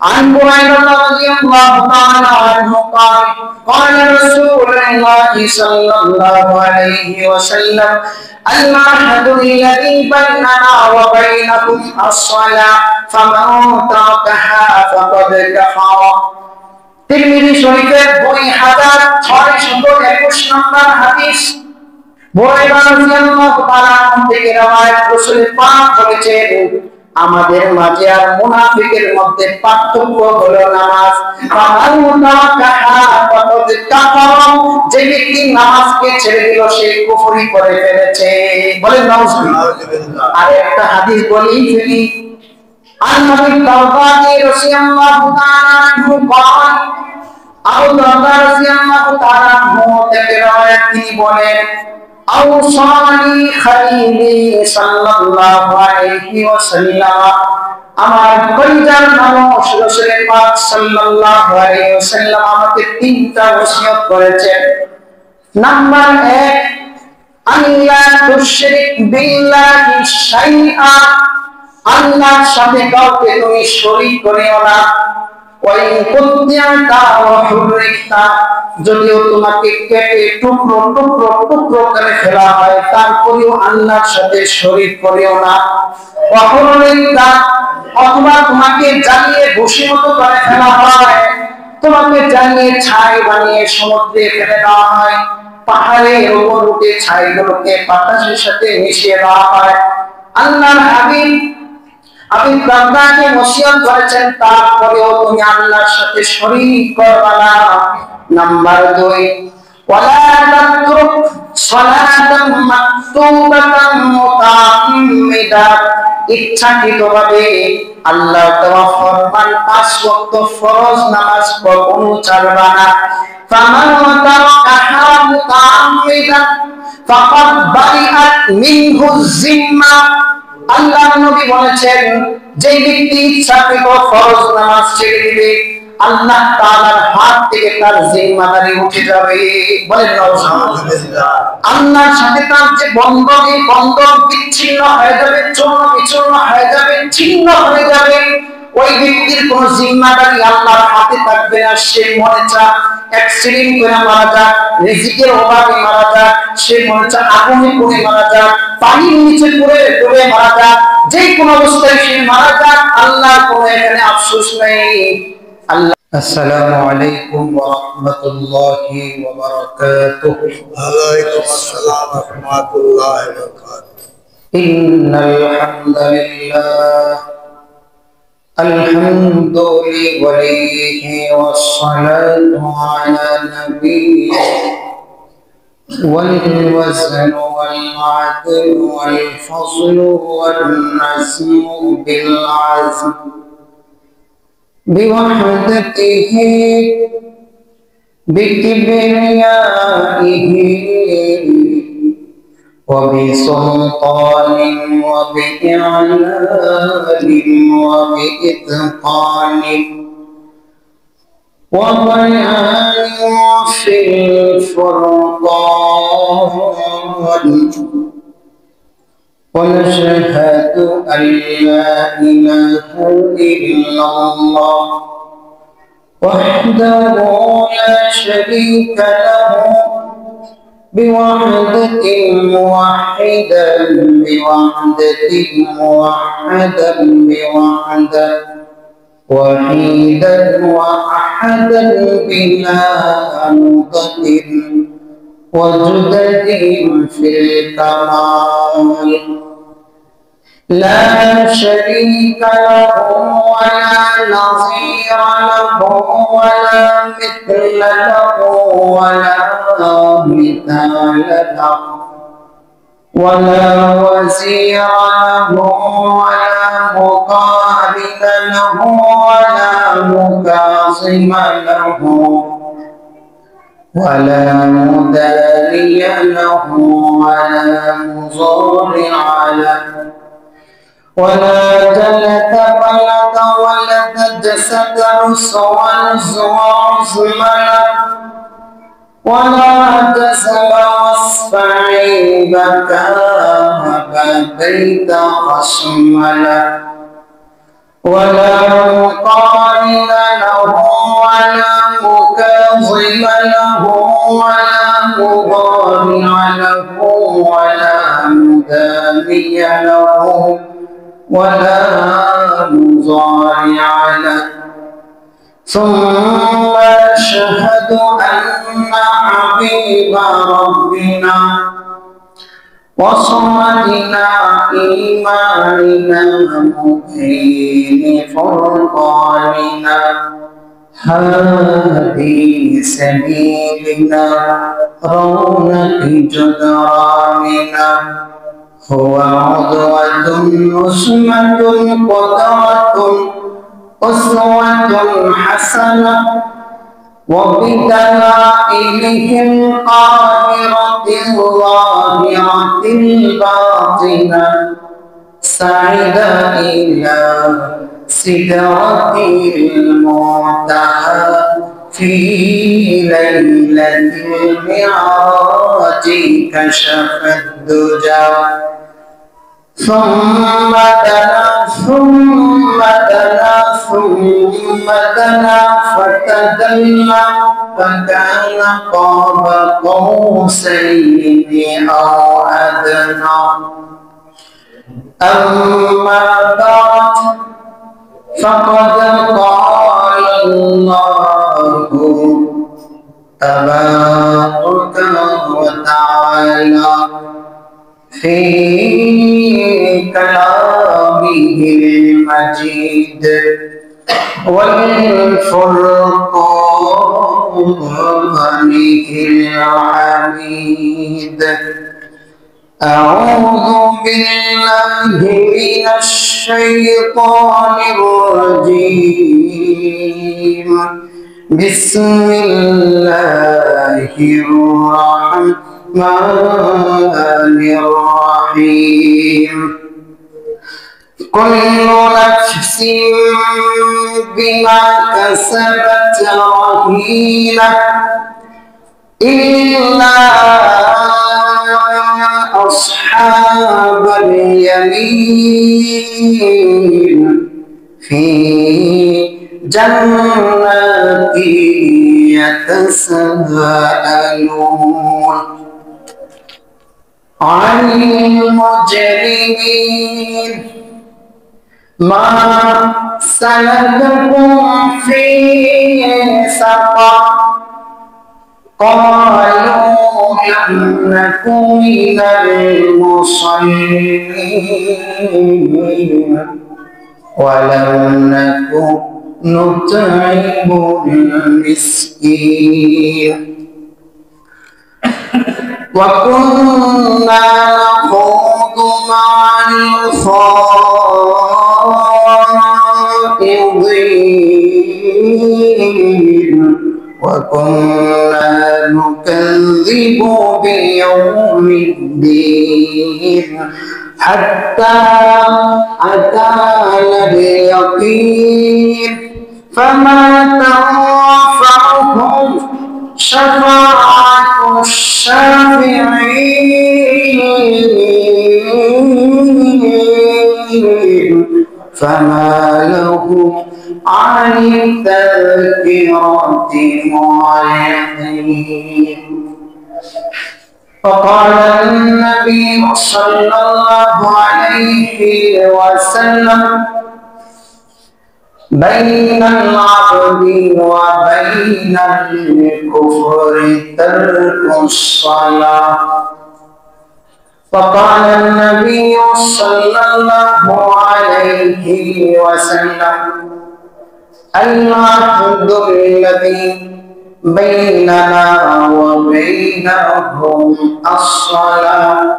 عن بريدة رضي الله تعالى عنه قال قال رسول الله صلى الله عليه وسلم العهد الذي بيننا وبينكم الصلاة فمن تركها فقد كفر তিরমিজি শরীফের 2621 নম্বর হাদিস বুরাইদা রাদিয়াল্লাহু তাআলা থেকে রওয়ায়াত রাসূল পাক বলেছেন আমাদের মাঝে আর মুনাফিকের মধ্যে পার্থক্য হলো নামাজ। যে ব্যক্তি নামাজকে ছেড়ে দিল সে কুফরি করে ফেলেছে। বলেন নাউজুবিল্লাহ। আর একটা হাদিস বলি ফেলি عن ابي الدرداء رضي الله تعالى عنه قال আবু দারদা রাদিয়াল্লাহু তাআলা আনহু থেকে রওয়ায়াত তিনি বলেন আওসানি খালিলি সাল্লাল্লাহু আলাইহি ওয়াসাল্লাম আমার কলিজার নবী রাসূল পাক সাল্লাল্লাহু আলাইহি ওয়াসাল্লাম আমাকে তিনটা ওসিয়ত করেছেন। নাম্বার 1 আল্লা তুশরিক বিল্লাহি শাইআ আল্লাহর সাথে কাউকে তুমি শরীক করিও না। ওই কুতিয়াতা ওয়া হুররিতা যদিও তোমাকে কেটে টুকরো টুকরো টুকরো করে ফেলা হয় তারপরেও আল্লাহর সাথে শরীক করিও না। ওয়া হুররিতা অথবা তোমাকে জ্বালিয়ে ভস্মীভূত করে ফেলা হয়, তোমাকে জ্বালিয়ে ছাই বানিয়ে সমুদ্রে ফেলে দেওয়া হয়, পাহাড়ের উপর উঠে ছাইগুলোকে বাতাসের সাথে মিশিয়ে দেওয়া হয়। আল্লাহর হাবিব আপনি বান্দাকে ওসিয়ত করেছেন তারপরেও তুমি আল্লাহর সাথে শরীক করবে না। নাম্বার 2 ওয়ালা তাতরুক সালাতাম মাকতুবাতাম মুতাআম্মিদা ইচ্ছাকৃতভাবে আল্লাহর দেওয়া ফরমান 5 ওয়াক্ত ফরজ নামাজ কখনো ছাড়বে না। ফামান তারাকাহা মুতাআম্মিদা ফাকাদ বারিআত মিনহু যিম্মা আল্লাহর নবী বলেছেন যে ব্যক্তি ইচ্ছাকৃত ফরজ নামাজ ছেড়ে দিবে আল্লাহ তাআলার হাত থেকে তার জিম্মাদারি উঠে যাবে। বলেন আলহামদুলিল্লাহ। আল্লাহর সাথে তার যে বন্ধন এই বন্ধন বিচ্ছিন্ন হয়ে যাবে, চূর্ণ বিচূর্ণ হয়ে যাবে, ছিন্ন হয়ে যাবে। ওই ব্যক্তির কোন জিম্মাদারি আল্লাহর হাতে থাকবে না। সে মনে চা অ্যাক্সিডেন্ট করে মারা যাক, রিজিকের অভাবে মারা যাক, সে মনে চা আগুনে পড়ে মারা যাক, পানির নিচে পড়ে ডুবে মারা যাক, যে কোন অবস্থায় সে মারা যাক আল্লাহর কোন এখানে আফসোস নেই। আল্লাহ আসসালামু আলাইকুম ওয়া রাহমাতুল্লাহি ওয়া বারাকাতুহু। ওয়া আলাইকুম আসসালাম ওয়া রাহমাতুল্লাহি ওয়া বারাকাতুহু। ইন্নাল হামদুলিল্লাহ الحمد لوليه والصلاة على نبيه والوزن والعدل والفصل والنسم بالعزم بوحدته بكبريائه وبسلطان وبإعلان وبإتقان وبيان في الفرقان ونشهد أن لا إله إلا الله وحده لا شريك له بوحدة موحدا بوحدة موحدا بوحدة وحيدا وأحدا بلا نقطة وجدد في الكمال لا شريك له ولا نظير له ولا مثل له ولا مثال له ولا وزير له ولا مقارن له ولا مكاظم له ولا مداري له ولا مضارع له ولا جلد بلد ولد جسد عظم ولا جسم وصف عيبك بيت خصم له ولا مقارن له ولا مكاظم له ولا مضارع له ولا مداني له ولا مضارع له ثم أشهد أن حبيب ربنا وصمدنا إيماننا مبين فرقاننا هادي سبيلنا رونق جدراننا هو عضوة نسمة قدرة أسوة حسنة وبدلائله القاهرة الظاهرة الباطنة سعد إلى سدرة المنتهى في ليلة المعراج كشف الدجى ثم دنا فتدلى فكان قاب قوسين أو أدنى أما بعد فقد قال الله تبارك وتعالى في كلامه المجيد والفرقان الحميد أعوذ بالله من الشيطان الرجيم بسم الله الرحمن الرحيم كل نفس بما كسبت رهينة إلا أصحاب اليمين في جنات يتساءلون عن المجرمين ما سلككم في سقر قالوا لم نك من المصلين ولم نك نطعم المسكين وكنا نخوض مع الخائضين وكنا نكذب بيوم الدين حتى أتانا اليقين فما تنفعهم شفاعة الشافعين فما لهم عن التذكرة معرضين فقال النبي صلى الله عليه وسلم بين العبد وبين الكفر ترك الصلاة فقال النبي صلى الله عليه وسلم العهد الذي بيننا وبينهم الصلاة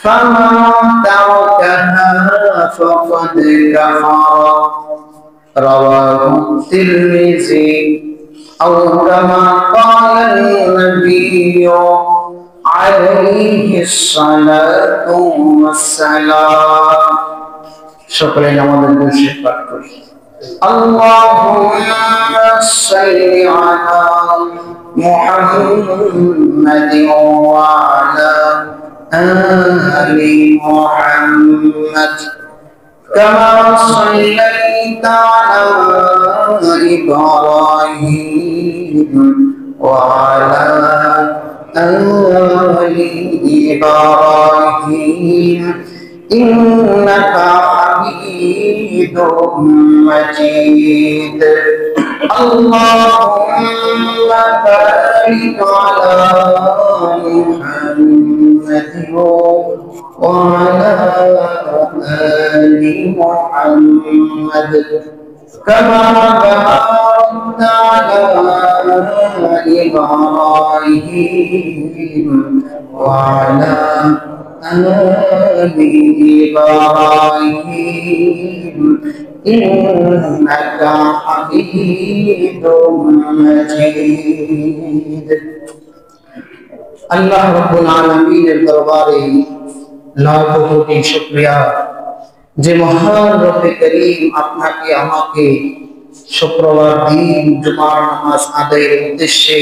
فمن تركها فقد كفر رواه الترمذي أو كما قال النبي عليه الصلاة والسلام شكرا لله شكرا اللهم صل على محمد وعلى آل محمد كما صليت على إبراهيم وعلى آل إبراهيم إنك حميد مجيد اللهم بارك على محمد وعلى آل محمد كما باركت على إبراهيم وعلى آل إبراهيم إنك حميد مجيد আল্লাহ রাব্বুল আলামিনের দরবারে লাখো কোটি শুকরিয়া যে মহান রব্বে করিম আপনাকে আমাকে শুক্রবার দিন জুমার নামাজ আদায়ের উদ্দেশ্যে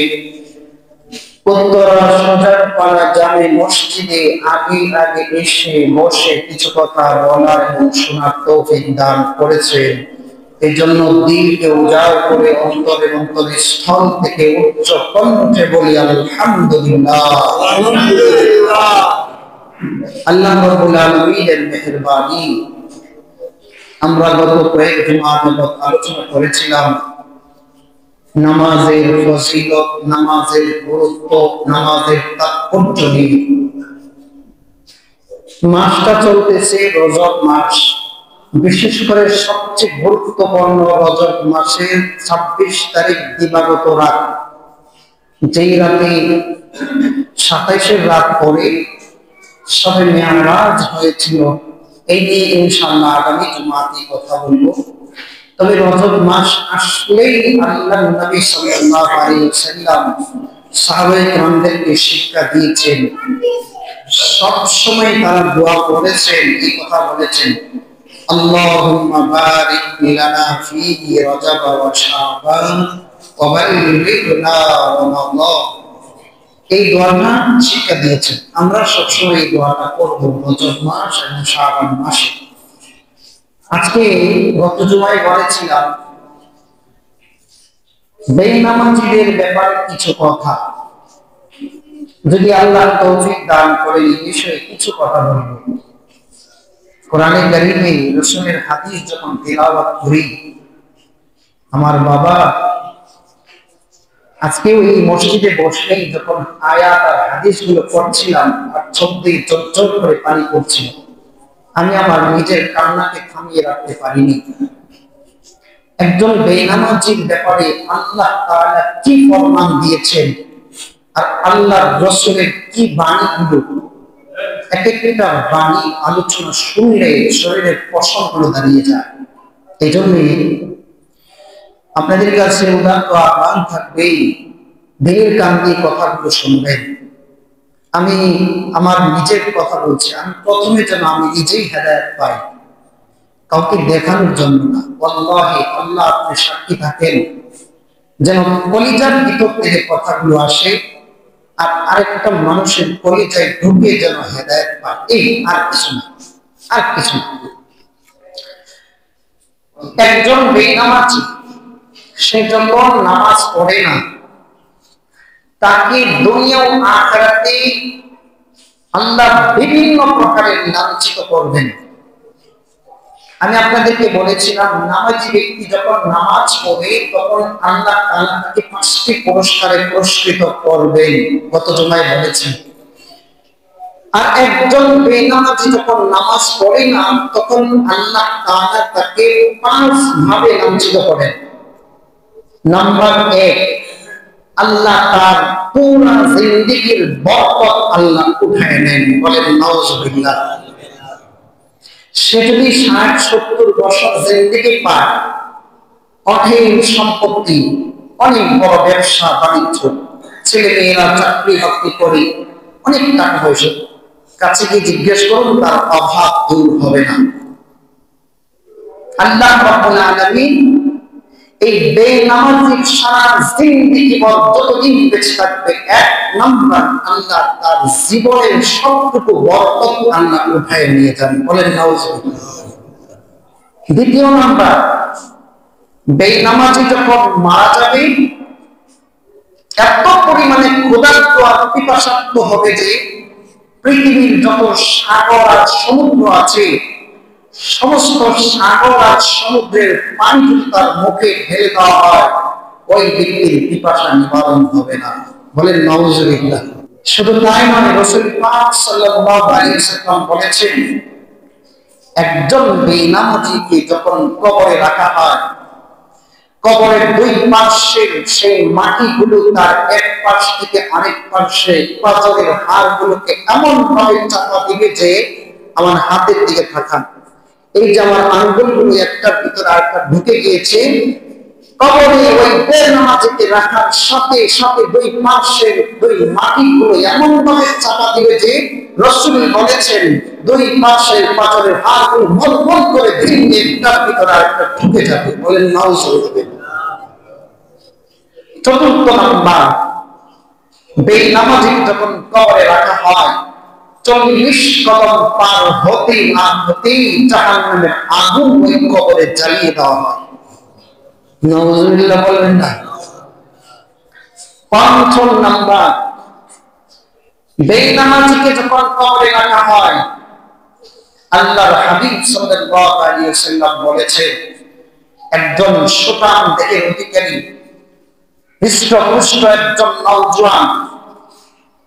উত্তরা সজারপাড়া জামে মসজিদে আগে আগে এসে বসে কিছু কথা বলার এবং শোনার তৌফিক দান করেছেন। এই জন্য দিলকে উজাড় করে অন্তরের অন্তরস্থল থেকে উচ্চ কণ্ঠে বলি আলহামদুলিল্লাহ। আল্লাহ রাব্বুল আলামিনের মেহেরবানি। আমরা গত কয়েক জুমা যাবত আলোচনা করেছিলাম নামাজের ফজিলত, নামাজের গুরুত্ব, নামাজের তাৎপর্য নিয়ে। মাসটা চলতেছে রজব মাস, বিশেষ করে সবচেয়ে গুরুত্বপূর্ণ রজব মাসের 26 তারিখ দিবাগত রাত, যেই রাতে 27-এর রাত পরে শবে মেরাজ হয়েছিল। এই নিয়ে ইনশাআল্লাহ আগামী জুমাতে কথা বলবো। তবে রজব মাস আসলেই আল্লাহর নবী সাল্লাল্লাহু আলাইহি ওয়াসাল্লাম সাহাবায়ে কেরামদেরকে শিক্ষা দিয়েছেন। সব সময় তারা দোয়া করেছেন, এই কথা বলেছেন, আল্লাহুম্মা বারিক লানা ফি রজব ওয়া শাবান ওয়া বাল্লিগনা রমাদান। এই দোয়াটা শিক্ষা দিয়েছেন। আমরা সবসময় এই দোয়াটা করব রজব মাস এবং শাবান মাসে। আজকে গত জুমায় বলেছিলাম বেনামাজিদের ব্যাপারে কিছু কথা, যদি আল্লাহ তৌফিক দান করে এই বিষয়ে কিছু কথা বলবো। কোরআনে কারীমে রাসূলের হাদিস যখন তিলাওয়াত করি, আমার বাবা আজকে ওই মসজিদে বসেই যখন আয়াত আর হাদিসগুলো পড়ছিলাম আর চোখ দিয়ে চরচর করে পানি পড়ছিল, আমি আমার নিজের কান্নাকে থামিয়ে রাখতে পারিনি। একজন বেনামাজির ব্যাপারে আল্লাহ তাআলা কি ফরমান দিয়েছেন আর আল্লাহর রাসূলের কি বাণীগুলো, এক একটা বাণী আলোচনা শুনলে শরীরের পশমগুলো দাঁড়িয়ে যায়। এই জন্যই আপনাদের কাছে উদাত্ত আহ্বান থাকবে, দিলের কান দিয়ে কথাগুলো শুনবেন। আমি আমার নিজের কথা বলছি, আমি প্রথমে যেন আমি নিজেই হেদায়েত পাই, কাউকে দেখানোর জন্য না। ওয়াল্লাহি আল্লাহ আপনি সাক্ষী থাকেন, যেন কলিজার ভিতর থেকে কথাগুলো আসে আর আরেকটা মানুষের কলিজায় ঢুকে যেন হেদায়েত পায়। এই আর কিছু না, আর কিছু না। একজন বেনামাজি সে যখন নামাজ পড়ে না, তাকে দুনিয়া ও আখিরাতে আল্লাহ বিভিন্ন প্রকারের লাঞ্ছিত করবেন। আমি আপনাদেরকে বলেছিলাম, নামাজি ব্যক্তি যখন নামাজ পড়ে তখন আল্লাহ তাআলা তাকে 5টি পুরস্কারে পুরস্কৃত করবেন, গত জুমায় বলেছেন। আর একজন বেনামাজি যখন নামাজ পড়ে না, তখন আল্লাহ তাআলা তাকে 5 ভাবে লাঞ্ছিত করেন। নাম্বার 1, আল্লাহ তার পুরা জিন্দেগীর বরকত আল্লাহ উঠায় নেন, বলেন নাউজুবিল্লাহ। সে যদি 60-70 বছর জিন্দেগি পায়, অঢেল সম্পত্তি, অনেক বড় ব্যবসা বাণিজ্য, ছেলে মেয়েরা চাকরি বাকরি করে অনেক টাকা পয়সা, কাছে গিয়ে জিজ্ঞেস করুন, তার অভাব দূর হবে না। আল্লাহ রাব্বুল আলামিন এই বেনামাজির সারা জিন্দেগি যতদিন বেঁচে থাকবে, 1 নাম্বার আল্লাহ তার জীবনের সবটুকু বরকত আল্লাহ উঠায় নিয়ে যান, বলেন নাউজুবিল্লাহ। দ্বিতীয় নাম্বার, বেনামাজি যখন মারা যাবে এত পরিমাণে ক্ষুধার্ত আর পিপাসার্ত হবে যে পৃথিবীর যত সাগর আর সমুদ্র আছে সমস্ত সাগর আর সমুদ্রের পানি যদি তার মুখে ঢেলে দেওয়া হয় ওই ব্যক্তির পিপাসা নিবারণ হবে না। বলেন নাউজুবিল্লাহ। শুধু তাই নয়, রাসূল পাক সাল্লাল্লাহু আলাইহি ওয়াসাল্লাম বলেছেন, একজন বেনামাজিকে যখন কবরে রাখা হয়, কবরের দুই পাশের সেই মাটিগুলো তার এক পাশ থেকে আরেক পাশে পাথরের হাড়গুলোকে এমন ভাবে চাপা দিবে যে আমার হাতের দিকে তাকান, এই যে আমার আঙ্গুলগুলো একটার ভিতরে আরেকটা ঢুকে গিয়েছে, কবরে ওই বেনামাজিকে রাখার সাথে সাথে দুই পাশের দুই মাটিগুলো এমন ভাবে চাপা দিবে যে রাসূল বলেছেন দুই পাশের পাথরের হাড়গুলো মলমল করে ভেঙে একটার ভিতরে আরেকটা ঢুকে যাবে। বলেন নাউজুবিল্লাহ। চতুর্থ নাম্বার, বেনামাজি যখন কবরে রাখা হয় 40 কদম পার হতে না হতেই জাহান্নামের আগুন ওই কবরে জ্বালিয়ে দেওয়া হয়। নাউজুবিল্লাহ বলবেন না। পঞ্চম নাম্বার, বেনামাজিকে যখন কবরে রাখা হয় আল্লাহর হাবিব সাল্লাল্লাহু আলাইহি ওয়াসাল্লাম বলেছেন, একজন সুঠাম দেহের অধিকারী হৃষ্টপুষ্ট একজন নওজোয়ান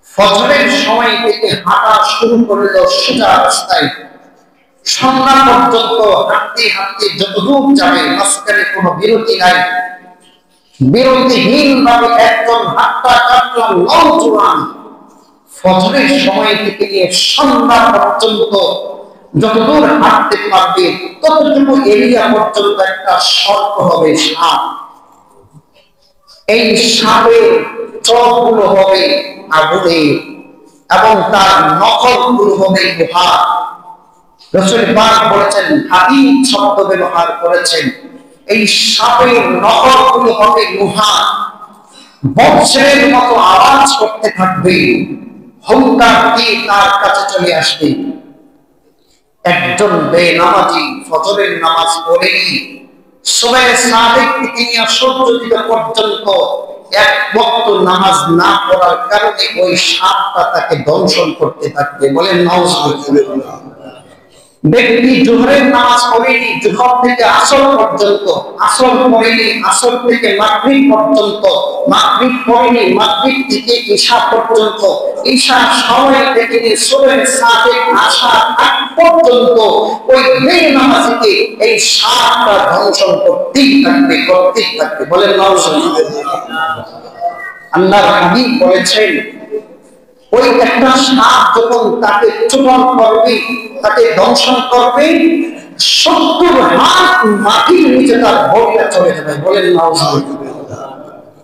ফজরের সময় থেকে হাঁটা শুরু করলো সোজা রাস্তায়, সন্ধ্যা পর্যন্ত হাঁটতে হাঁটতে যতদূর যাবে মাঝখানে কোনো বিরতি নাই, বিরতিহীন ভাবে একজন হাঁটা কাটলাম নওজোয়ান ফজরের সময় থেকে নিয়ে সন্ধ্যা পর্যন্ত যতদূর হাঁটতে পারবে ততটুকু এরিয়া পর্যন্ত একটা সর্প হবে সাপ, এই সাপের চোখগুলো হবে আগুনে এবং তার নখগুলো হবে লোহা। রাসূল পাক বলেছেন, হাদিদ শব্দ ব্যবহার করেছেন, এই সাপের নখগুলো হবে লোহা, বজ্রের মতো আওয়াজ করতে থাকবে, হুঙ্কার দিয়ে তার কাছে চলে আসবে। একজন বেনামাজি ফজরের নামাজ পড়েনি, সুবহে সাদিক থেকে নিয়ে সূর্যোদয় পর্যন্ত এক ওয়াক্ত নামাজ না পড়ার কারণে ওই সাপটা তাকে দংশন করতে থাকবে। বলেন নাউজুবিল্লাহ। ব্যক্তি জোহরের নামাজ পড়েনি, জোহর থেকে আসর পর্যন্ত, আসর পড়েনি, আসর থেকে মাগরিব পর্যন্ত, মাগরিব পড়েনি, মাগরিব থেকে ঈশা পর্যন্ত, ঈশা সময় থেকে সুবহে সাদিক আসার আগ পর্যন্ত ওই বেনামাজিকে এই সাপটা দংশন করতেই থাকবে, করতেই থাকবে। বলেন নাউজুবিল্লাহ। আল্লাহর হাবিব বলেছেন, ওই একটা সাপ যখন তাকে চুম্বন করবে, তাকে দংশন করবে, 70 হাত মাটির নিচে তার বডিটা চলে যাবে। বলেন নাউজুবিল্লাহ।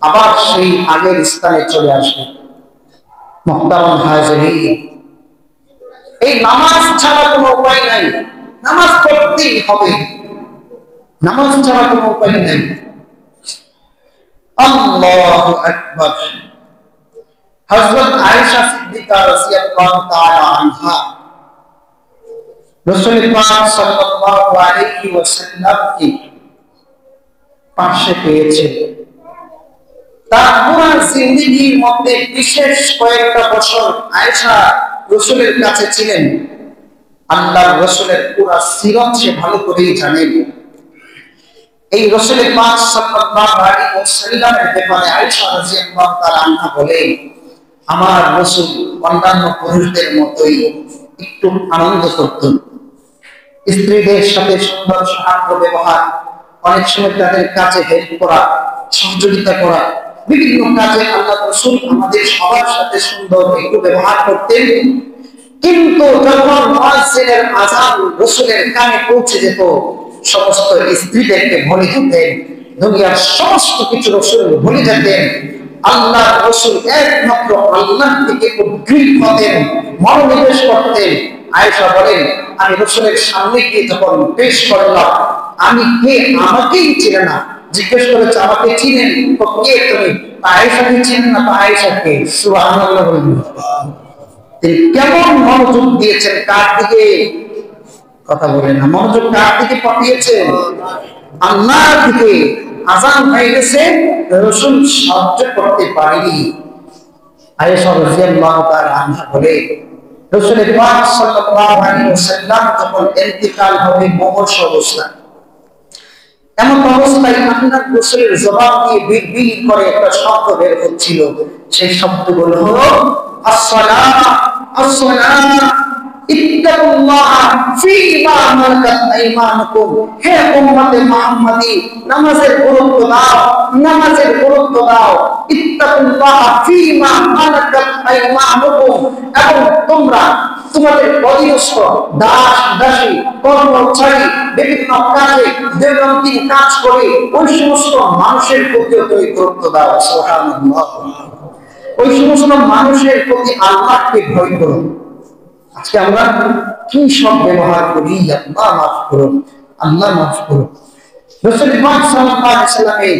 আবার সেই আগের স্থানে চলে আসবে। মুহতারাম হাজিরিন, এই নামাজ ছাড়া কোনো উপায় নাই, নামাজ পড়তেই হবে, নামাজ ছাড়া কোনো উপায় নাই। আল্লাহু আকবার। হযরত আয়েশা সিদ্দিকা রাদিয়াল্লাহু তাআলা আনহা রাসূল পাক সাল্লাল্লাহু আলাইহি ওয়াসাল্লামকে পাশে পেয়েছেন। তার পুরো জিন্দেগীর মধ্যে বিশেষ কয়েকটা বছর আয়েশা রাসূলের কাছে ছিলেন। আল্লাহর রাসূলের পুরো সিরাত সে ভালো করেই জানেন। এই রাসূল পাক সাল্লাল্লাহু আলাইহি ওয়াসাল্লামের ব্যাপারে আয়েশা রাদিয়াল্লাহু তাআলা আনহা বলেন, আমার রাসূল অন্যান্য পুরুষদের মতোই একটু আনন্দ করতেন, স্ত্রীদের সাথে সুন্দর সহার্থ ব্যবহার, অনেক সময় তাদের কাজে হেল্প করা, সহযোগিতা করা, বিভিন্ন কাজে আল্লাহ রাসূল আমাদের সবার সাথে সুন্দর একটু ব্যবহার করতেন। কিন্তু যখন মুয়াজ্জিনের আযান রাসূলের কানে পৌঁছে যেত সমস্ত স্ত্রীদেরকে ভুলে যেতেন, দুনিয়ার সমস্ত কিছু রাসূল ভুলে যেতেন। আল্লাহ রাসূল একমাত্র আল্লাহ থেকে উদ্গ্রীব হতেন, মনোনিবেশ করতেন। আয়েশা বলেন, আমি রাসূলের সামনে গিয়ে যখন পেশ করলাম, আমি কে আমাকেই চিনে না, জিজ্ঞেস করেছে আমাকে চিনেন? তো কে তুমি? আয়েশাকে চিনেন না? তো আয়েশাকে। সুবহানাল্লাহ বলুন। তিনি কেমন মনোযোগ দিয়েছেন কার দিকে? কথা বলেন না, মনোযোগ কার দিকে পাঠিয়েছেন? আল্লাহর দিকে। আযান হয়ে গেছে, রাসূল সহ্য করতে পারেনি। আয়েশা রাদিয়াল্লাহু তাআলা আনহা বলে, রাসূল পাক সাল্লাল্লাহু আলাইহি ওয়াসাল্লাম যখন ইন্তিকাল হবে মুমূর্ষ অবস্থা, এমন অবস্থায় আল্লাহর রাসূলের জবান দিয়ে বিড়বিড় করে একটা শব্দ বের হচ্ছিল। সেই শব্দগুলো হলো আসসালাহ আসসালাহ ইত্তাকুল্লাহ ফীমা মালাকাত আইমানুকুম। হে উম্মতে মুহাম্মাদী, নামাজের গুরুত্ব দাও, নামাজের গুরুত্ব দাও। ইত্তাকুল্লাহ ফীমা মালাকাত আইমানুকুম, এবং তোমরা তোমাদের অধীনস্থ দাস দাসী কর্মচারী বিভিন্ন কাজে দৈনন্দিন কাজ করে ওই সমস্ত মানুষের প্রতি গুরুত্ব দাও। সুবহানাল্লাহ। ওই সমস্ত মানুষের প্রতি আল্লাহকে ভয় করো। আজকে আমরা কি সব ব্যবহার করি, আল্লাহ মাফ করুন, আল্লাহ মাফ করুন। রাসূল পাক সাল্লাল্লাহু আলাইহি ওয়াসাল্লামের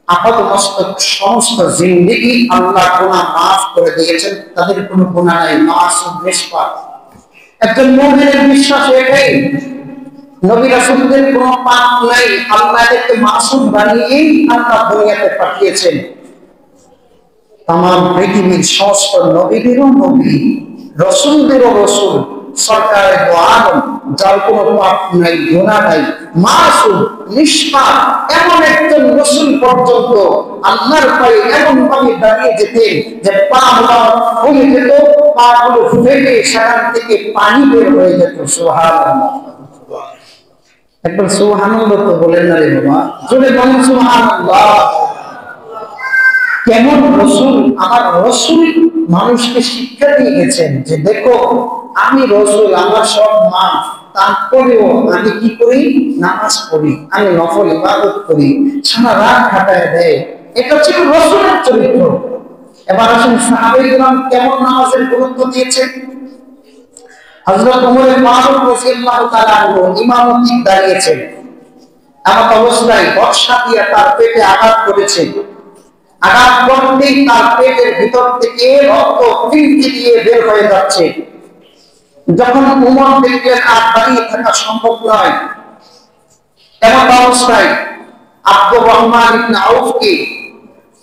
আপাতমস্তক সমস্ত জিন্দেগি আল্লাহ গুনাহ মাফ করে দিয়েছেন, তাদের কোনো গুনাহ নাই, মাসুম নিষ্পাপ। একজন মুমিনের বিশ্বাস এটাই, নবী রাসূলদের কোনো পাপ নাই, আল্লাহ এদেরকে মাসুম বানিয়েই আল্লাহ দুনিয়াতে পাঠিয়েছেন। তামাম পৃথিবীর সমস্ত নবীদেরও নবী, রাসূলদেরও রাসূল, সরকারের দোয়ান, যার কোনো পাপ নাই, গুনাহ নাই, মাসুম নিষ্পাপ, এমন একজন রাসূল পর্যন্ত আল্লাহর পায়ে এমন ভাবে দাঁড়িয়ে যেতেন যে পা হয়ে যেত, পা গুলো ফেটে সেখান থেকে পানি বের হয়ে যেত। সুবহানাল্লাহ। একবার সুবহানাল্লাহ তো বলেন না রে বাবা, জোরে বলেন সুবহানাল্লাহ। কেমন রাসূল! আমার রাসূল মানুষকে শিক্ষা দিয়ে গেছেন যে দেখো আমি রাসূল, আমার সব মাফ, তারপরেও আমি কি করি? নামাজ পড়ি, আমি নফল ইবাদত করি, সারা রাত কাটায় দেয়। এটা ছিল রাসূলের চরিত্র। এবার আসুন সাহাবায়ে কেরাম কেমন নামাজের গুরুত্ব দিয়েছেন। হযরত ওমর ফারুক রাদিয়াল্লাহু তাআলা আনহু ইমামতি দাঁড়িয়েছেন, এমন অবস্থায় বর্ষা দিয়ে তার পেটে আঘাত করেছে। আঘাত করতেই তার পেটের ভিতর থেকে রক্ত ফিনকি দিয়ে বের হয়ে যাচ্ছে। যখন ওমর দেখলেন আর দাঁড়িয়ে থাকা সম্ভব নয়, এমন অবস্থায় আব্দুর রহমান ইবনে আউফকে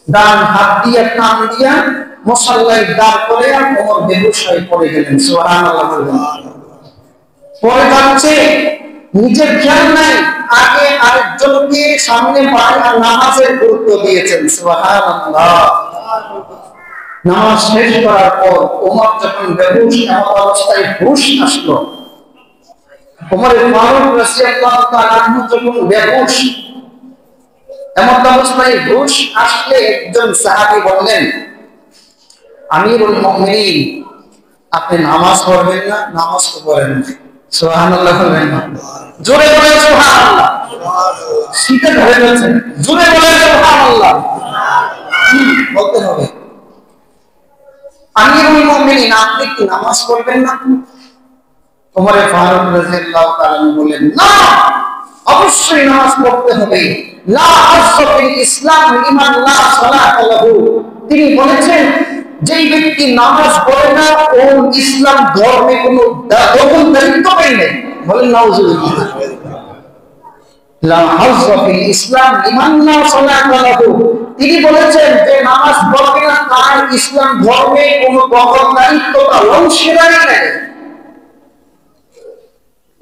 ডান হাত দিয়ে টান দিয়া মুসাল্লায় দাঁড় করে ওমর বেহুশ হয়ে পড়ে গেলেন। সুবহানাল্লাহ। পড়ে যাচ্ছে, নিজের খেয়াল নাই, আগে আরেকজনকে সামনে পাড়া নামাজের গুরুত্ব দিয়েছেন। সুবহানাল্লাহ। নামাজ শেষ করার পর ওমর যখন বেহুশ, এমন অবস্থায় হুশ আসলো, ওমর ফারুক রাদিয়াল্লাহু তাআলা আনহু যখন বেহুশ, এমন অবস্থায় হুশ আসলে একজন সাহাবী বললেন, আমিরুল মুমিনিন, আপনি নামাজ পড়বেন না? নামাজ তো পড়েন না। সুবহানাল্লাহ বলবেন না, জোরে বলেন সুবহানাল্লাহ। শীতে ধরে যাচ্ছে, জোরে বলেন সুবহানাল্লাহ। বলতে হবে, আমিরুল মুমিনিন, আপনি কি নামাজ পড়বেন না? ওমর ফারুক রাদিয়াল্লাহু তাআলা বললেন, না, অবশ্যই নামাজ পড়তে হবে। লা আসফা ফিল ইসলাম লিমান লা সালাত লাহু। তিনি বলেছেন, যেই ব্যক্তি নামাজ পড়ে না, ও ইসলাম ধর্মে কোনো দায়িত্ব পায় না। বলেন নাউজুবিল্লাহ। লা আসফা ফিল ইসলাম লিমান লা সালাত লাহু। তিনি বলেছেন যে নামাজ পড়ে না, তার ইসলাম ধর্মে কোনো দায়িত্ব বা অংশীদারি নেই।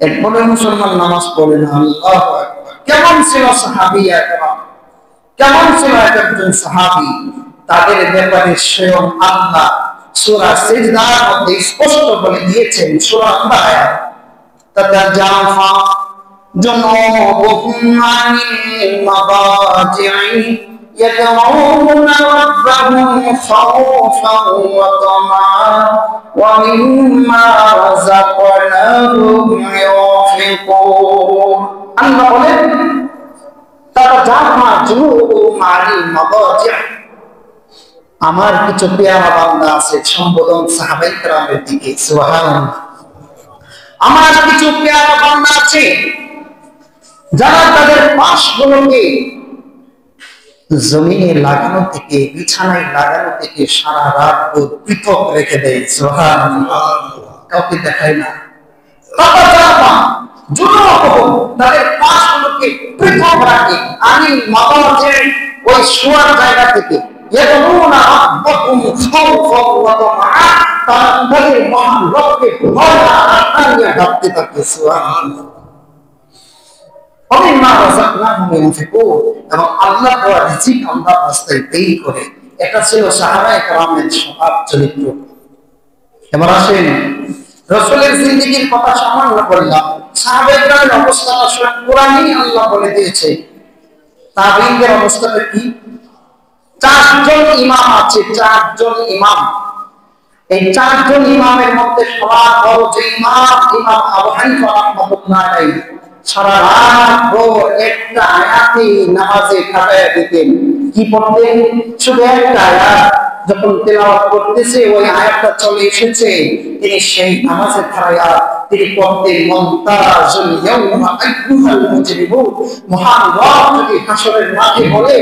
এরপরে মুসলমান নামাজ পড়ে না। আল্লাহু আকবার। কেমন ছিল সাহাবীয়া কেরাম, কেমন ছিল একজন সাহাবী! তাদের ব্যাপারে স্বয়ং আল্লাহ সূরা সিজদার মধ্যে স্পষ্ট বলে দিয়েছেন। সূরা আন-নাহল, তাতাজাফা জুনুবুহুম আনিল মাদাজি'i ইয়াদউনা রাব্বাহুম খাওফান ওয়া তামা'আন ওয়া মিম্মা রাযাকনাহুম ইউনফিকুন। আল্লাহ বলেন, তাতাজাফা জুনুবুহুম আনিল মাদাজি', আমার কিছু পেয়ারা বান্দা আছে, সম্বোধন সাহাবায়ে কেরামের দিকে। সুবহানাল্লাহ। আমার কিছু পেয়ারা বান্দা আছে যারা তাদের পাশগুলোকে জমিনে লাগানো থেকে, বিছানায় লাগানো থেকে সারা রাত পৃথক রেখে দেয়। সুবহানাল্লাহ। কাউকে দেখায় না। যুবক তাদের পাশগুলোকে পৃথক রাখে। আমি মাতাজের ওই শোয়ার জায়গা থেকে ইয়াদউনা রাব্বাহুম খাওফান ওয়া তামআ, তারা তাদের মহান রবকে ভয় আর আশা নিয়ে ডাকতে থাকে। সুবহানাল্লাহ। অমিম্মা রাযাকনাহুম ইউনফিকুন, এবং আল্লাহ দেওয়া রিজিক আল্লাহর রাস্তায় ব্যয় করে। এটা ছিল সাহাবায়ে কেরামের স্বভাব চরিত্র। এবার আসেন রাসূলের জিন্দেগীর কথা সামান্য বললাম, সাহাবায়ে কেরামের অবস্থা আসলে কোরআনই আল্লাহ বলে দিয়েছে। তাবিঈনদের অবস্থাটা কি? চারজন ইমাম আছে, চারজন ইমাম। এই চারজন ইমামের মধ্যে সবার বড় যে ইমাম, ইমাম আবু হানিফা রাহমাতুল্লাহ আলাইহি, সারা রাত ভোর একটা আয়াতে নামাজে কাটায় দিতেন। কি পড়তেন? শুধু একটা আয়াত যখন তেলাওয়াত করতেছে, ওই আয়াতটা চলে এসেছে, তিনি সেই নামাজের ধারা তিনি পড়তেন, মুমতাজুল ইয়াউমা আইয়ুহাল মুজরিমুন, মহান রব যদি হাসরের মাঠে বলে,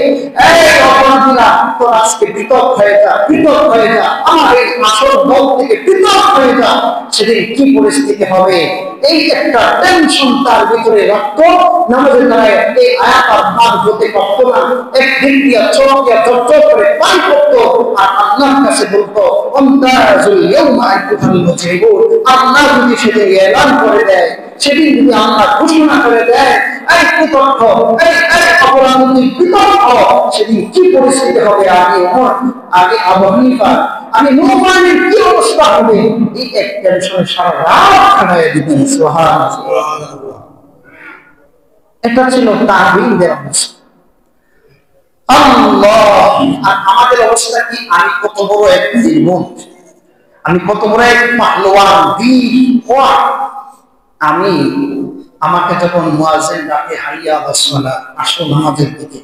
এই অপরাধীরা তোরা আজকে পৃথক হয়ে যা, পৃথক হয়ে যা, আমার এই আসল দল থেকে পৃথক হয়ে যা, সেদিন কি পরিস্থিতি হবে? এই একটা টেনশন তার ভিতরে রাখতো। নামাজের দ্বারায় এই আয়াত আর পার হতে পারত না। একদিন দিয়া চোখ দিয়া চট করে পান করতো আর আল্লাহর কাছে বলতো, মুমতাজুল ইয়াউমা আইয়ুহাল মুজরিমুন। আল্লাহ যদি সেদিন এলান করে দেয়, সেদিন যদি আল্লাহ ঘোষণা করে দেয়, এই পৃথক এই অপরাধী পৃথক, সেদিন কি পরিস্থিতি হবে? আগে আবু হানিফা, আমি মুসলমানের কি অবস্থা হবে? এই এক টেনশনে সারা রাত কাটায় দিতেন। সুবহানাল্লাহ। এটা ছিল তাবিঈনদের অবস্থা। আল্লাহ। আর আমাদের অবস্থা কি? আমি কত বড় এক জীবন, আমি কত বড় এক পাহলোয়ান বীর। আমি আমাকে যখন মুয়াজ্জিন ডাকে, হাইয়া আলাস সালাহ, আসো নামাজের দিকে,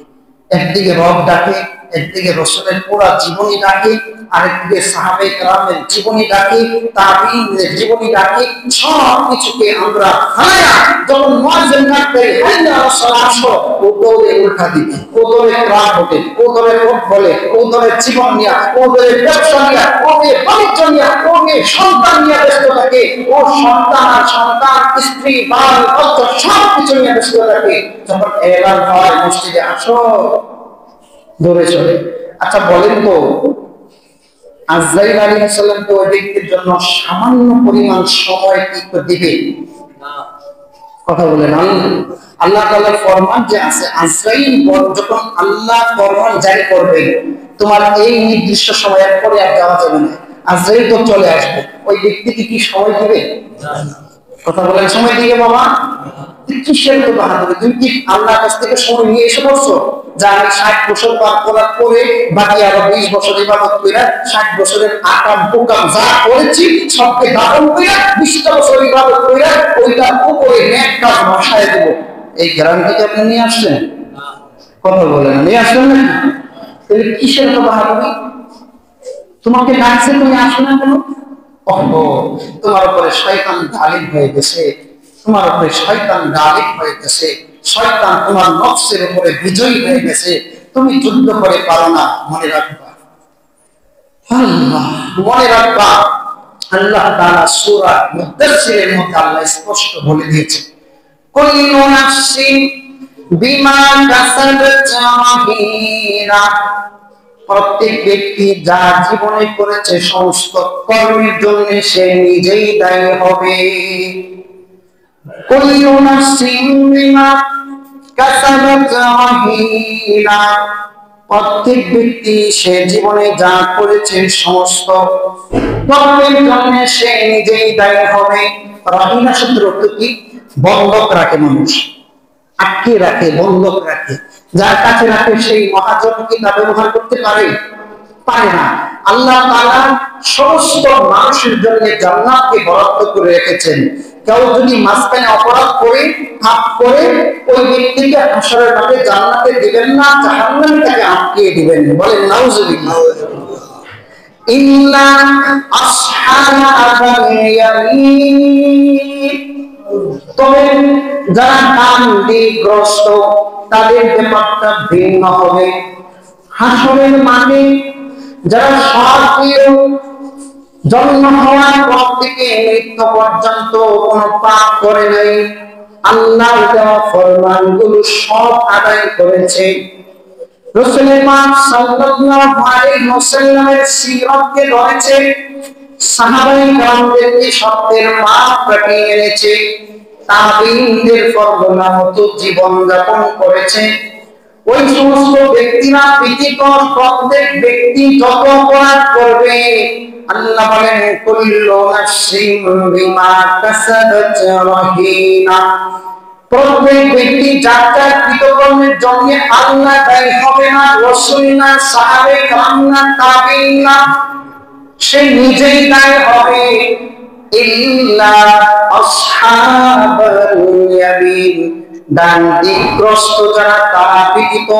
একদিকে রব ডাকে, একদিকে রাসূলের পুরা জীবনী ডাকে, আরেকদিকে সাহাবায়ে কেরামের জীবনী ডাকে, তাবিঈনদের জীবনী ডাকে, সব কিছুকে আমরা হায়া যখন মুয়াজ্জিন ডাকে, হাইয়া আলাস সালাহ, আসো, ও দৌড়ে উল্টা দিকে, ও দৌড়ে ক্রাম ওঠে, ও দৌড়ে ভোট বলে, ও দৌড়ে জীবন নিয়া, ও দৌড়ে ব্যবসা নিয়া, ও বাণিজ্য নিয়া, ও সন্তান নিয়ে ব্যস্ত থাকে, ও সন্তান, স্ত্রী, বাল, বাচ্চা সব কিছু নিয়ে ব্যস্ত থাকে। যখন এলান হয় মসজিদে আসো, দৌড়ে চলে। আচ্ছা বলেন তো, আজরাইল আলাইহিস সালাম তো ওই ব্যক্তির জন্য সামান্য পরিমাণ সময় কি দিবে? কথা বলেন। আল্লাহ তাআলার ফরমান যে আছে, আজরাইল যখন আল্লাহ ফরমান জারি করবে, তোমার এই নির্দিষ্ট সময়ের পরে আর যাওয়া যাবে না, আজরাইল তো চলে আসবে, ওই ব্যক্তিকে কি সময় দিবে? কথা বলেন, সময় দিবে বাবা? কিসের তো বাহাদুরি? তুমি কি আল্লাহর কাছ থেকে সময় নিয়ে এসে বলছো যে আমি 60 বছর পার করার পরে বাকি আরো 20 বছর ইবাদত কইরা 60 বছরের আকাম প্রোগ্রাম যা করেছি সবকে দাফন কইরা 20টা বছর ইবাদত কইরা ওইটা উপরে নেক কাজ বসায় দেব, এই গ্যারান্টি কি আপনি নিয়ে আসছেন? কথা বলেন, নিয়ে আসছেন না? তাহলে কিসের তো বাহাদুরি? তোমাকে ডাকছে, তুমি আসো না কেন? তোমার উপরে শয়তান গালিব হয়ে গেছে, তোমার উপরে শয়তান গালিব হয়ে গেছে, শয়তান তোমার নফসের উপরে বিজয়ী হয়ে গেছে, তুমি যুদ্ধ করে পারো না। মনে রাখবা, মনে রাখবা, আল্লাহ তাআলা সূরা মুদাসসিরের মধ্যে আল্লাহ স্পষ্ট বলে দিয়েছে, কুল্লু নাফসিন বিমা কাসাবাত রাহিনা, প্রত্যেক ব্যক্তি যা জীবনে করেছে সমস্ত কর্মের জন্য সে নিজেই দায়ী হবে। কুল্লু নাফসিন বিমা কাসাবাত রাহিনা, প্রত্যেক ব্যক্তি সে জীবনে যা করেছে সমস্ত কর্মের জন্য সে নিজেই দায়ী হবে। রাহিনা শব্দের অর্থ কি? বন্ধক রাখে মানুষ, আটকে রাখে, বন্ধক রাখে। যার কাছে রাখে সেই মহাজন কি তা ব্যবহার করতে পারে? পারে না। আল্লাহ তাআলা সমস্ত মানুষের জন্য জান্নাতকে বরাদ্দ করে রেখেছেন। কেউ যদি মাঝখানে অপরাধ করে, পাপ করে, ওই ব্যক্তিকে হাসরের মাঠে জান্নাতে দিবেন না, জাহান্নামে তাকে আটকিয়ে দিবেন। বলেন নাউজুবিল্লাহ। ইল্লা আসহাবাল ইয়ামিন, তবে যারা কান্দিগ্রস্ত তাদের ব্যাপারটা ভিন্ন হবে। হাসরের মাঠে যারা সক্রিয়, জন্ম হওয়ার পর থেকে মৃত্যু পর্যন্ত কোনো পাপ করে নাই, আল্লাহর দেওয়া ফরমানগুলো সব আদায় করেছে। রাসূল পাক সাল্লাল্লাহু আলাইহি ওয়াসাল্লামের সিরাতকে ধরেছে, সাহাবায়ে কেরামদেরকে সত্যের মাপ কাটিয়ে এনেছে, তাবিঈনদের ফরমানা মতো জীবন যাপন করেছে। ওই সমস্ত ব্যক্তিরা ব্যতীত প্রত্যেক ব্যক্তি যত অপরাধ করবে, আল্লাহ বলেন কুল্লু নাফসিন বিমা কাসাবাত রাহিনা, প্রত্যেক ব্যক্তি যার যার কৃতকর্মের জন্য আল্লাহ দায়ী হবে না, রাসূল না, সাহাবায়ে কেরাম না, তাবিঈন না, সে নিজেই দায়ী হবে। ইল্লা আসহাবাল ইয়ামিন, ডান দিকগ্রস্ত যারা তারা ব্যতীত,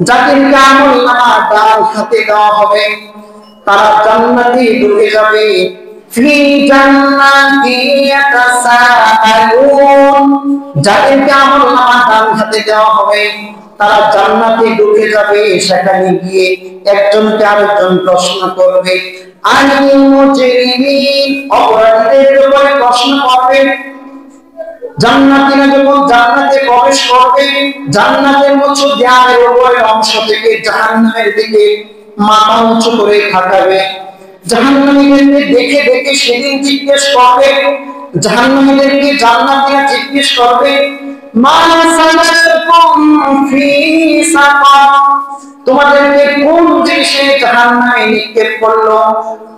যাদেরকে আমলনামা ডান হাতে দেওয়া হবে, তারা জান্নাতে ঢুকে যাবে। ফি জান্নাতি ইয়াতাসাআলুন, যাদেরকে আমলনামা ডান হাতে দেওয়া হবে তারা জান্নাতে ঢুকে যাবে। সেখানে গিয়ে একজনকে আরেকজন প্রশ্ন করবে, আনিল মুজরিমিন, অপরাধীদের ব্যাপারে প্রশ্ন করবে। জান্নাতীরা যখন জান্নাতে প্রবেশ করবে, জান্নাতের উঁচু দেয়ালের উপরের অংশ থেকে জাহান্নামের দিকে মাথা উঁচু করে তাকাবে। জাহান্নামীদেরকে দেখে দেখে সেদিন জিজ্ঞেস করবে, জাহান্নামীদেরকে জান্নাতীরা জিজ্ঞেস করবে, মা সালাকাকুম ফি সাকার, তোমাদেরকে কোন জিনিসে জাহান্নামে নিক্ষেপ করলো,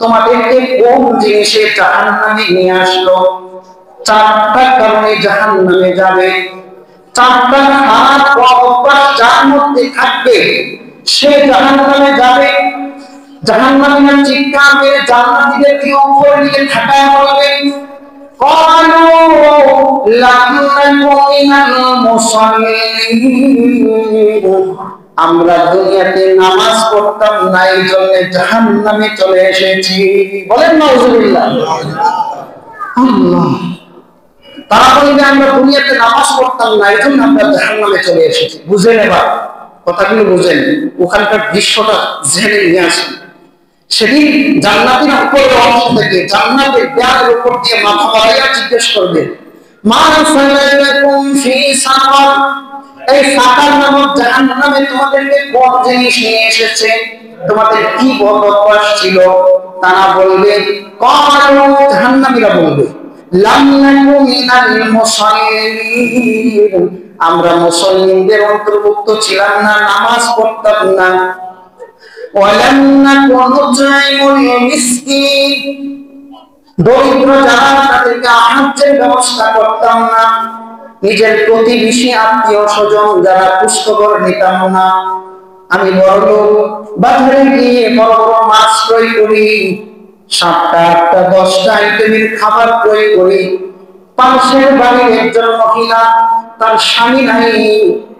তোমাদেরকে কোন জিনিসে জাহান্নামে নিয়ে আসলো? চারটা কারণে জাহান্নামে যাবে। চারটা খারাপ অভ্যাস যার মধ্যে থাকবে সে জাহান্নামে যাবে। জাহান্নামীরা চিৎকার মেরে জান্নাতীদেরকে উপরের দিকে তাকায় বলবে, ক্বালু লাম নাকু মিনাল মুসাল্লিন, আমরা দুনিয়াতে নামাজ পড়তাম না, এই জন্য জাহান্নামে চলে এসেছি। বলেন নাউজুবিল্লাহ। আল্লাহ, তারা বলবে আমরা দুনিয়াতে নামাজ পড়তাম না, এই জন্য আমরা জাহান্নামে চলে এসেছি। বুঝেন, এবার কথাগুলো বুঝেন, ওখানকার দৃশ্যটা জেনে নিয়ে আসেন। সেদিন জান্নাতের উপরের অংশ থেকে জান্নাতের দেয়ালের উপর দিয়ে মাথা বাড়াইয়া জিজ্ঞেস করবে, মা সালাকাকুম ফি সাকার, এই সাকার নামক জাহান্নামে তোমাদেরকে কোন জিনিস নিয়ে এসেছে, তোমাদের কি বদ অভ্যাস ছিল? তারা বলবে, ক্বালু, জাহান্নামীরা বলবে, লাম নাকু মিনাল মুসাল্লিন, আমরা মুসল্লিদের অন্তর্ভুক্ত ছিলাম না, নামাজ পড়তাম না। ওয়ালাম নাকু নুতঈমুল মিসকিন, দরিদ্র যারা তাদেরকে আহার্যের ব্যবস্থা করতাম না। নিজের প্রতিবেশী আত্মীয় স্বজন যারা পুষ্কর নিতাম না। আমি বড়লোক, বাজারে গিয়ে বড় বড় মাছ ক্রয় করি, 7টা 8টা 10টা আইটেমের খাবার ক্রয় করি। পাশের বাড়ির একজন মহিলা, তার স্বামী নাই,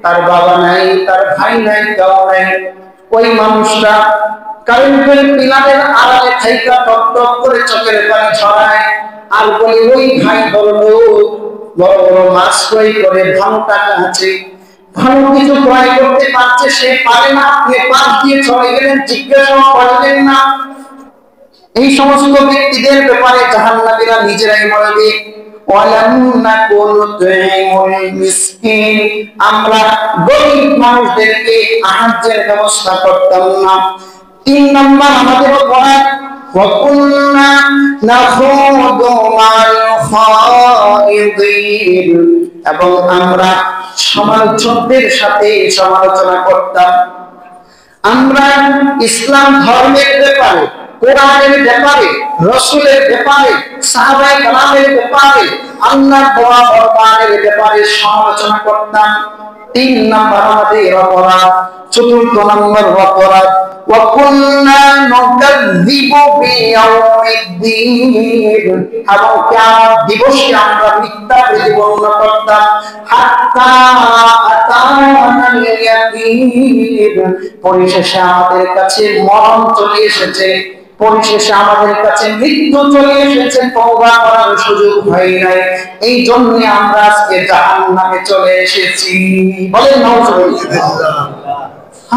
তার বাবা নাই, তার ভাই নাই, কেউ নাই। ওই মানুষটা কারেন্টের পিলারের আড়ালে থাইকা টপ টপ করে চোখের পানি ছড়ায় আর বলে, ওই ভাই বড়লোক, বড় বড় মাছ ক্রয় করে, ভালো টাকা আছে, ভালো কিছু ক্রয় করতে পারছে, সে পারে না, আপনি পাশ দিয়ে চলে গেলেন, জিজ্ঞাসা করলেন না। এই সমস্ত ব্যক্তিদের ব্যাপারে জাহান্নামীরা নিজেরাই বলবে, ওয়ালাম নাকু নুতঈমুল মিসকিন, আমরা গরীব মানুষদেরকে আহার্যের ব্যবস্থা করতাম না। 3 নম্বর আমাদের অপরাধ, ওয়া কুননা নাখুদু মাল খায়িদিন, এবং আমরা সমালোচকদের সাথে সমালোচনা করতাম। আমরা ইসলাম ধর্মের ব্যাপারে, কোরআনের ব্যাপারে, রাসূলের ব্যাপারে, সাহাবায়ে কেরামের ব্যাপারে, আল্লাহর দেওয়া ফরমানের ব্যাপারে সমালোচনা করতাম। 3 নম্বর আমাদের অপরাধ। 4 নম্বর অপরাধ, ওয়া কুননা নুকাযযিবু বিয়াউমিদ্দিন, এবং কিয়ামত দিবসে আমরা মিথ্যা প্রতিপন্ন করতাম। হাত্তা আতানাল ইয়াকিন, পরিশেষে আমাদের কাছে মরণ চলে এসেছে, পরিশেষে আমাদের কাছে মৃত্যু চলে এসেছে, তওবা করার সুযোগ হয় নাই, এই জন্য আমরা আজকে জাহান্নামে চলে এসেছি। বলেন নাউজুবিল্লাহ।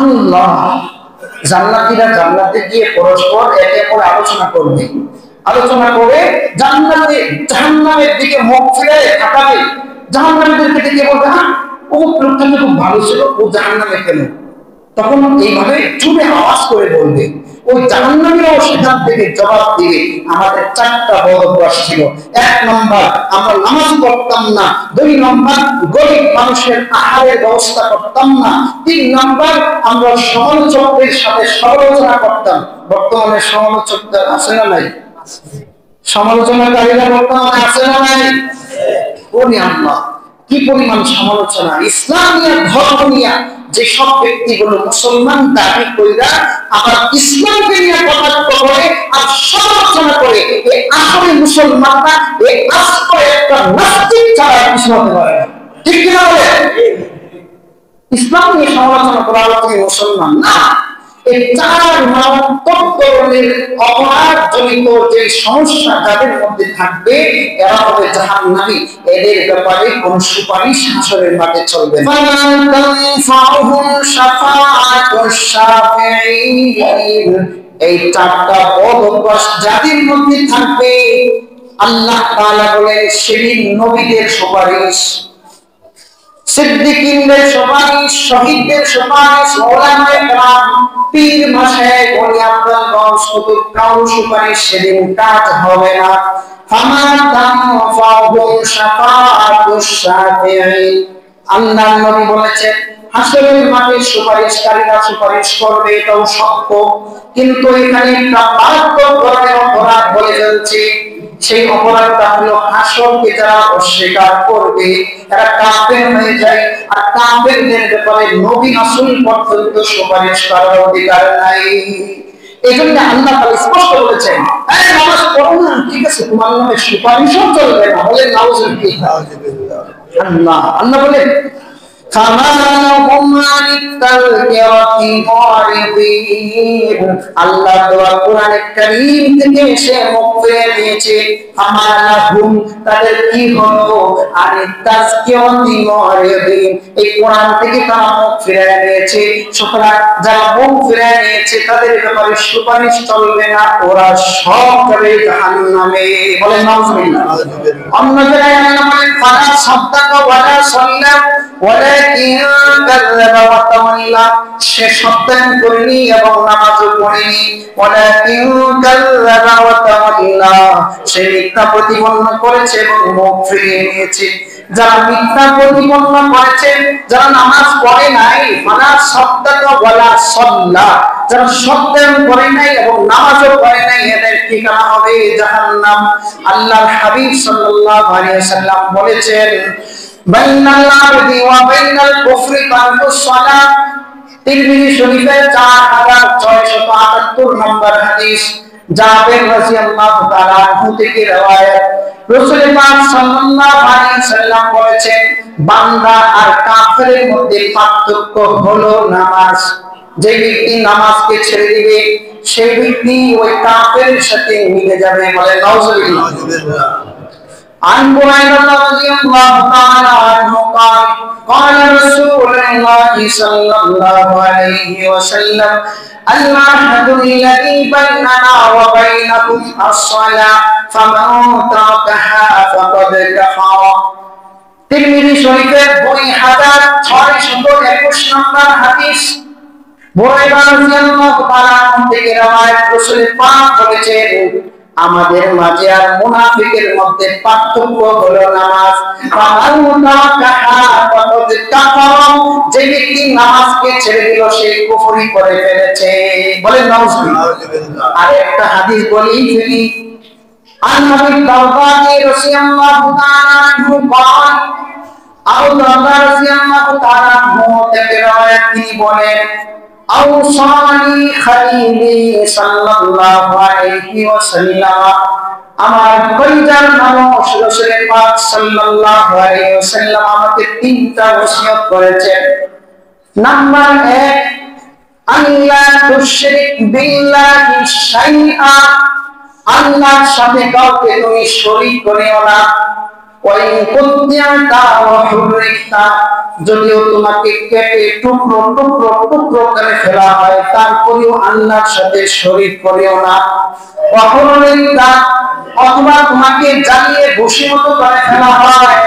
আল্লাহ, জান্নাতীরা জান্নাতে গিয়ে পরস্পর একে অপর আলোচনা করবে, আলোচনা করে জান্নাতে জাহান্নামের দিকে মুখ ফিরে তাকাবে। জাহান্নামীদেরকে ডেকে বলবে, হ্যাঁ ও লোকটা তো খুব ভালো ছিল, ও জাহান্নামে কেন? তখন এইভাবে চুপে আওয়াজ করে বলবে, ওই জাহান্নামীরাও সেখান থেকে জবাব দিবে, আমাদের চারটা বড় অভ্যাস ছিল। 1 নম্বর, আমরা নামাজ পড়তাম না। 2 নম্বর, গরিব মানুষের আহারের ব্যবস্থা করতাম না। 3 নম্বর, আমরা সমালোচকদের সাথে সমালোচনা করতাম। বর্তমানে সমালোচকদের আছে না নাই? সমালোচনাকারীরা বর্তমানে আছে না নাই? ওরে আল্লাহ, কি পরিমাণ সমালোচনা! ইসলাম নিয়ে, ধর্ম নিয়ে যে সব ব্যক্তিগুলো মুসলমান দাবি কইরা আবার ইসলামকে নিয়ে কটাক্ষ করে আর সমালোচনা করে, এই আসলে মুসলমানরা এই আস্ত একটা নাস্তিক ছাড়া কিছু হতে পারে না। ঠিক কিনা বলে? ইসলাম নিয়ে সমালোচনা করা তুমি মুসলমান না। এই 4 ধরনের অপরাধ জনিত যে সমস্যা যাদের মধ্যে থাকবে, এরা হবে জাহান্নামী। এদের ব্যাপারে কোন সুপারিশ হাসরের মাঠে চলবে না। এই 4টা বদ অভ্যাস যাদের মধ্যে থাকবে, আল্লাহ তাআলা বলেন সেদিন নবীদের সুপারিশ, সিদ্দিকীনদের সুপারিশ, শহীদদের সুপারিশ, ওলামায়ে কেরাম, পীর মাশায়েখ, ওলি আব্দুল্লাহ কুতুব কারো সুপারিশ সেদিন কাজ হবে না। ফামা তানফাহুম শাফাআতুশ শাফিঈন। আল্লাহর নবী বলেছেন হাসরের মাঠে সুপারিশকারীরা সুপারিশ করবে, এটাও সত্য, কিন্তু এখানে একটা মারাত্মক ধরনের অপরাধ বলে ফেলছে। সেই অপরাধটা হলো হাসরকে যারা অস্বীকার করবে তারা কাফের হয়ে যায়, আর কাফেরদের ব্যাপারে নবী রাসূল পর্যন্ত সুপারিশ করার অধিকার নাই। এইজন্য আল্লাহ তাআলা স্পষ্ট বলেছেন, এই নামাজ পড়ো না, ঠিক আছে, তোমার নামে সুপারিশও চলবে না। বলেন নাউজুবিল্লাহ। আল্লাহ আল্লাহ বলেন আল্লাহ কোরআনে কারীম থেকে সে মুখ ফিরিয়ে দিয়েছে। তাদের কি হলো? এই কোরআন থেকে তারা মুখ ফিরিয়ে নিয়েছে। সুতরাং যারা মুখ ফিরিয়ে নিয়েছে তাদের ব্যাপারে সুপারিশ চলবে না, ওরা সব যাবে জাহান্নামে। বলেন নাউজুবিল্লাহ। অন্য জায়গায় আল্লাহ বলেন ফালা সাদ্দাকা ওয়ালা সাল্লা ওয়ালাকিন কাযাবা ওয়া তাওয়াল্লা। সে সত্যায়ন করেনি এবং নামাজও পড়েনি। ওয়ালাকিন কাযাবা ওয়া তাওয়াল্লা, সে মিথ্যা প্রতিপন্ন করেছে এবং মুখ ফিরিয়ে নিয়েছে। যারা মিথ্যা প্রতিপন্ন করেছে, যারা নামাজ পড়ে নাই, ফালা সাদ্দাকা ওয়ালা সাল্লা, যারা সত্যায়ন করে নাই এবং নামাজও পড়ে নাই, এদের ঠিকানা হবে জাহান্নাম। আল্লাহর হাবিব সাল্লাল্লাহু আলাইহি ওয়াসাল্লাম বলেছেন বাইনাল আরদি ওয়া বাইনাল কুফরি তারকুস সালাত। তিরমিজি শরীফের 4678 নম্বর হাদিস, জাবের রাদিয়াল্লাহু তাআলা আনহু থেকে রওয়ায়াত। রাসূল পাক সাল্লাল্লাহু আলাইহি ওয়াসাল্লাম বলেছেন বান্দা আর কাফেরের মধ্যে পার্থক্য হলো নামাজ। যে ব্যক্তি নামাজকে ছেড়ে দিবে সেই ব্যক্তি ওই কাফেরের সাথে মিলে যাবে। বলে নাউজুবিল্লাহ। عن بريدة رضي الله تعالى عنه قال قال رسول الله صلى الله عليه وسلم العهد الذي بيننا وبينكم الصلاة فمن تركها فقد كفر। তিরমিজি শরীফের 2621 নম্বর হাদিস, বুরাইদা রাদিয়াল্লাহু তাআলা থেকে রওয়ায়াত। রাসূল পাক বলেছেন আমাদের মাঝে আর মুনাফিকের মধ্যে পার্থক্য হলো নামাজ। যে ব্যক্তি নামাজকে ছেড়ে দিল সে কুফরি করে ফেলেছে। বলেন নাউজুবিল্লাহ। আর একটা হাদিস বলি ফেলি। আন আবি দারদা রাদিয়াল্লাহু তাআলা আনহু قال আবু দারদা রাদিয়াল্লাহু তাআলা আনহু থেকে রওয়ায়াত, তিনি বলেন আওসানি খালিলি সাল্লাল্লাহু আলাইহি ওয়াসাল্লাম, আমার কলিজার নবী রাসূল পাক সাল্লাল্লাহু আলাইহি ওয়াসাল্লাম আমাকে 3টা ওসিয়ত করেছেন। নাম্বার 1, আল্লাহ তুশরিক বিল্লাহি শাইআ, আল্লাহর সাথে কাউকে তুমি শরীক করিও না। ওয়াই কুতিয়াতা ওয়া হুররিতা, যদিও তোমাকে কেটে টুকরো টুকরো টুকরো করে ফেলা হয় তারপরেও আল্লাহর সাথে শরীক করিও না। ওয়া হুররিতা, অথবা তোমাকে জ্বালিয়ে ভস্মীভূত করে ফেলা হয়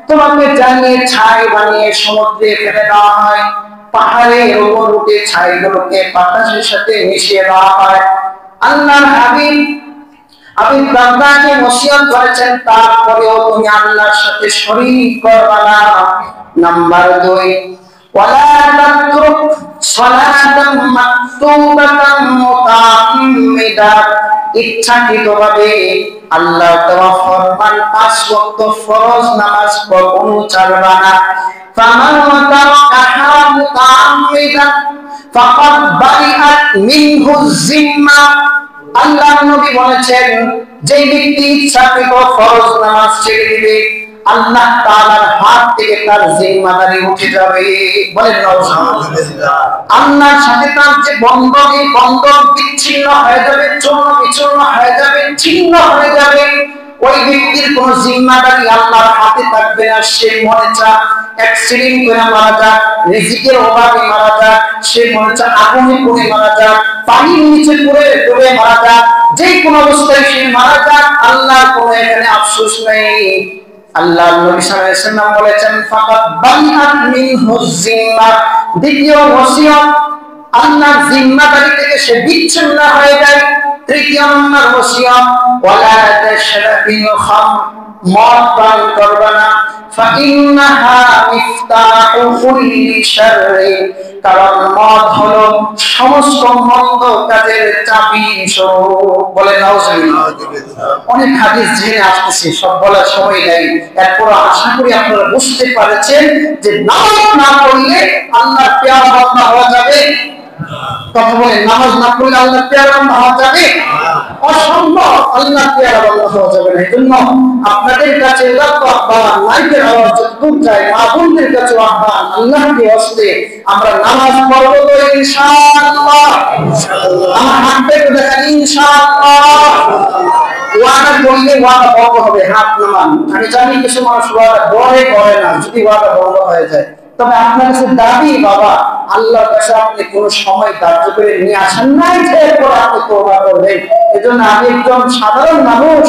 তোমাকে জ্বালিয়ে ছাই বানিয়ে সমুদ্রে ফেলে দেওয়া হয়, পাহাড়ের উপর উঠে ছাইগুলোকে বাতাসের সাথে মিশিয়ে দেওয়া হয়। আল্লাহর হাবিব আবু বাকরকে ওসিয়ত করেছেন, তারপরেও তুমি আল্লাহর সাথে শরীক করবে না। নাম্বার 2, ওয়ালা তাতরুক সালাতাম মাকতুবাতাম মুতাআম্মিদা, ইচ্ছাকৃতভাবে আল্লাহর দেওয়া ফরমান 5 ওয়াক্ত ফরজ নামাজ কখনো ছাড়বে না। ফামান তারাকাহা মুতাআম্মিদা ফাকাদ বারিআত মিনহু যিম্মা। আল্লাহর নবী বলেছেন, যে ব্যক্তি ইচ্ছাকৃত ফরজ নামাজ ছেড়ে দিবে, আল্লাহ তাআলার হাত থেকে তার জিম্মাদারি উঠে যাবে। বলেন নাউজুবিল্লাহ। আল্লাহর সাথে তার যে বন্ধন, এই বন্ধন বিচ্ছিন্ন হয়ে যাবে, চূর্ণ বিচূর্ণ হয়ে যাবে, ছিন্ন হয়ে যাবে। ওই ব্যক্তির কোন জিম্মাদারি আল্লাহর হাতে থাকবে না। সে মনে চা অ্যাক্সিডেন্ট করে মারা যাক, রিজিকের অভাবে মারা যাক, সে মনে চা আগুনে পুড়ে মারা যাক, পানির নিচে পড়ে ডুবে মারা যাক, যে কোনো অবস্থায় সে মারা যাক, আল্লাহর কোনো এখানে আফসোস নেই। আল্লাহর নবী সাল্লাল্লাহু আলাইহি ওয়াসাল্লাম বলেছেন, ফাকাদ বানিআত মিনহু যিম্মা। দ্বিতীয় ওসিয়ত, আল্লাহর জিম্মাদারি থেকে সে বিচ্ছিন্ন হয়ে যায়। তৃতীয় নম্বর ওসিয়ত, ওয়ালা তাশরাবিল খামর, মদ পান করবে না। ফাইন্নাহা মিফতাহু কুল্লি শাররি, কারণ মদ হলো সমস্ত মন্দ কাজের চাবি স্বরূপ। বলেন নাউজুবিল্লাহ। অনেক হাদিস জেনে আসতেছি, সব বলার সময় নেই। এরপর আশা করি আপনারা বুঝতে পারছেন যে নামাজ না পড়লে আল্লাহর প্যারা বান্দা হওয়া যাবে। কথা বলেন, নামাজ না পড়লে আল্লাহর প্যারা বান্দা হওয়া যাবে? অসম্ভব, আল্লাহর প্যারা বান্দা হওয়া যাবে না। এজন্য আপনাদের কাছে উদাত্ত আহ্বান, মাইকের আওয়াজ যতদূর যায়, মা বোনদের কাছে আহ্বান, আল্লাহকে ওয়াস্তে আমরা নামাজ পড়ব তো ইনশাআল্লাহ। আমার হাত পেতে দেখেন, ইনশাআল্লাহ। ওয়াদা করলে ওয়াদা ভঙ্গ হবে, হাত নামান। আমি জানি কিছু মানুষ ওয়াদা করে না, যদি ওয়াদা ভঙ্গ হয়ে যায়। তবে আপনার কাছে দাবি, বাবা আল্লাহর কাছে আপনি কোন সময় ধার্য করে নিয়ে আসেন নাই যে এরপর আপনি তওবা করবেন। এজন্য আমি একজন সাধারণ মানুষ,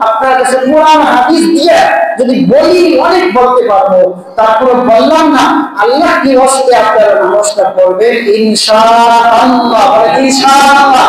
আপনার কাছে কোরআন হাদিস দিয়ে যদি বলি অনেক বলতে পারবো, তারপরে বললাম না, আল্লাহ কি ওয়াস্তে আপনারা নামাজটা পড়বেন ইনশাআল্লাহ। ইনশাআল্লাহ।